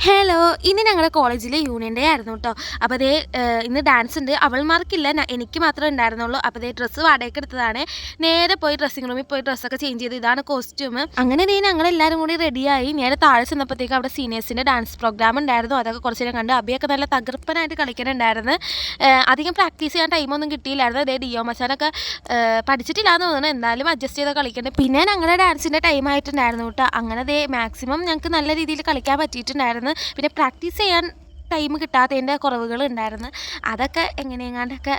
Hello! ഇന്ന് ഞങ്ങളുടെ കോളേജിലെ യൂണിയൻ ഡേ ആയിരുന്നു കേട്ടോ. അപ്പോൾ ദേ ഇന്ന് ഡാൻസ് ഉണ്ട്. അവൾമാർക്കില്ല, എനിക്ക് മാത്രമേ ഉണ്ടായിരുന്നുള്ളൂ. അപ്പോൾ ദേ ഡ്രസ്സ് വാടകയ്ക്ക് എടുത്തതാണ്. നേരെ പോയി ഡ്രസ്സിംഗ് റൂമിൽ പോയി ഡ്രസ്സൊക്കെ ചേഞ്ച് ചെയ്ത് ഇതാണ് കോസ്റ്റ്യൂം. അങ്ങനെ ദേ ഞങ്ങളെല്ലാവരും കൂടി റെഡിയായി. നേരെ താഴെ ചെന്നപ്പോഴത്തേക്ക് അവിടെ സീനിയേഴ്സിൻ്റെ ഡാൻസ് പ്രോഗ്രാം ഉണ്ടായിരുന്നു. അതൊക്കെ കുറച്ച് നേരം കണ്ടു. അബിയൊക്കെ നല്ല തകർപ്പനായിട്ട് കളിക്കുന്നുണ്ടായിരുന്നു. അധികം പ്രാക്ടീസ് ചെയ്യാൻ ടൈമൊന്നും കിട്ടിയില്ലായിരുന്നു. ദേ ഡിയോ മച്ചാനൊക്കെ പഠിച്ചിട്ടില്ലാന്ന് തോന്നുന്നു. എന്നാലും അഡ്ജസ്റ്റ് ചെയ്ത് കളിക്കുന്നുണ്ട്. പിന്നെ ഞങ്ങളുടെ ഡാൻസിൻ്റെ ടൈം ആയിട്ടുണ്ടായിരുന്നു കേട്ടോ. അങ്ങനെ ദേ മാക്സിമം ഞങ്ങൾക്ക് നല്ല രീതിയിൽ കളിക്കാൻ പറ്റിയിട്ടുണ്ടായിരുന്നു. പിന്നെ പ്രാക്ടീസ് ചെയ്യാൻ ടൈം കിട്ടാത്തതിൻ്റെ കുറവുകൾ ഉണ്ടായിരുന്നു. അതൊക്കെ എങ്ങനെയെങ്ങാണ്ടൊക്കെ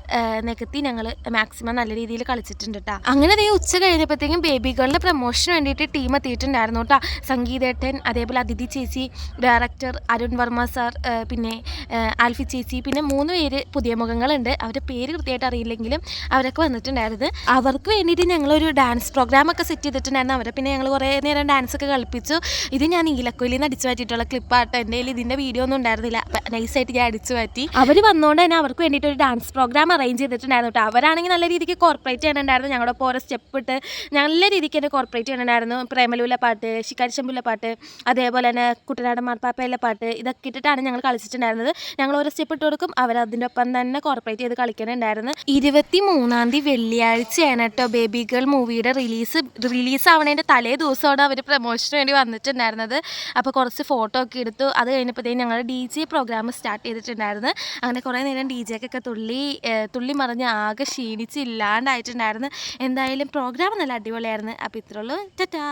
നികത്തി ഞങ്ങൾ മാക്സിമം നല്ല രീതിയിൽ കളിച്ചിട്ടുണ്ട് കേട്ടോ. അങ്ങനെ ദേ ഉച്ച കഴിഞ്ഞപ്പോഴത്തേക്കും ബേബി ഗേളിൻ്റെ പ്രൊമോഷന് വേണ്ടിയിട്ട് ടീം എത്തിയിട്ടുണ്ടായിരുന്നു കേട്ടോ. സംഗീതേട്ടൻ, അതേപോലെ അതിഥി ചേച്ചി, ഡയറക്ടർ അരുൺ വർമ്മ സാർ, പിന്നെ ആൽഫി ചേച്ചി, പിന്നെ 3 പേര് പുതിയ മുഖങ്ങളുണ്ട്. അവരുടെ പേര് കൃത്യമായിട്ട് അറിയില്ലെങ്കിലും അവരൊക്കെ വന്നിട്ടുണ്ടായിരുന്നു. അവർക്ക് വേണ്ടിയിട്ട് ഞങ്ങളൊരു ഡാൻസ് പ്രോഗ്രാമൊക്കെ സെറ്റ് ചെയ്തിട്ടുണ്ടായിരുന്നു. അവരെ പിന്നെ ഞങ്ങൾ കുറേ നേരം ഡാൻസൊക്കെ കളിപ്പിച്ചു. ഇത് ഞാൻ ഈലക്കൊല്ലിൽ നിന്ന് അടിച്ചു മാറ്റിയിട്ടുള്ള ക്ലിപ്പാട്ടോ. എൻ്റെ കയ്യിൽ ഇതിൻ്റെ വീഡിയോ ഒന്നും ഉണ്ടായിരുന്നില്ല. നൈസായിട്ട് ഞാൻ അടിച്ചു മാറ്റി. അവർ വന്നുകൊണ്ട് തന്നെ അവർക്ക് വേണ്ടിയിട്ട് ഒരു ഡാൻസ് പ്രോഗ്രാം അറേഞ്ച് ചെയ്തിട്ടുണ്ടായിരുന്നു കേട്ടോ. അവരാണെങ്കിൽ നല്ല രീതിക്ക് കോർപ്പറേറ്റ് ചെയ്യാനുണ്ടായിരുന്നു. ഞങ്ങളുടെ ഒപ്പം ഓരോ സ്റ്റെപ്പ് ഇട്ട് നല്ല രീതിക്ക് തന്നെ കോർപ്പറേറ്റ് ചെയ്യാനുണ്ടായിരുന്നു. പ്രേമലൂലെ പാട്ട്, ശിക്കാരിശമ്പുലെ പാട്ട്, അതേപോലെ തന്നെ കുട്ടനാടൻ മാർപ്പാപ്പയിലെ പാട്ട്, ഇതൊക്കെ ഇട്ടിട്ടാണ് ഞങ്ങൾ കളിച്ചിട്ടുണ്ടായിരുന്നത്. ഞങ്ങൾ ഓരോ സ്റ്റെപ്പ് ഇട്ട് കൊടുക്കും, അവരതിൻ്റെ ഒപ്പം തന്നെ കോർപ്പറേറ്റ് ചെയ്ത് കളിക്കാനുണ്ടായിരുന്നു. 23-ാം തീയതി വെള്ളിയാഴ്ചയാണ് കേട്ടോ ബേബി ഗേൾ മൂവിയുടെ റിലീസ് ആവണതിൻ്റെ തലേ ദിവസമാണ് അവർ പ്രൊമോഷന് വേണ്ടി വന്നിട്ടുണ്ടായിരുന്നത്. അപ്പോൾ കുറച്ച് ഫോട്ടോ ഒക്കെ എടുത്തു. അത് കഴിഞ്ഞപ്പോഴത്തേക്കും ഞങ്ങൾ DJ പ്രോഗ്രാം സ്റ്റാർട്ട് ചെയ്തിട്ടുണ്ടായിരുന്നു. അങ്ങനെ കുറേ നേരം DJക്കൊക്കെ തുള്ളി മറിഞ്ഞ് ആകെ ക്ഷീണിച്ച് ഇല്ലാണ്ടായിട്ടുണ്ടായിരുന്നു. എന്തായാലും പ്രോഗ്രാം നല്ല അടിപൊളിയായിരുന്നു. അപ്പോൾ ഇത്രയുള്ളൂ. ടാറ്റാ.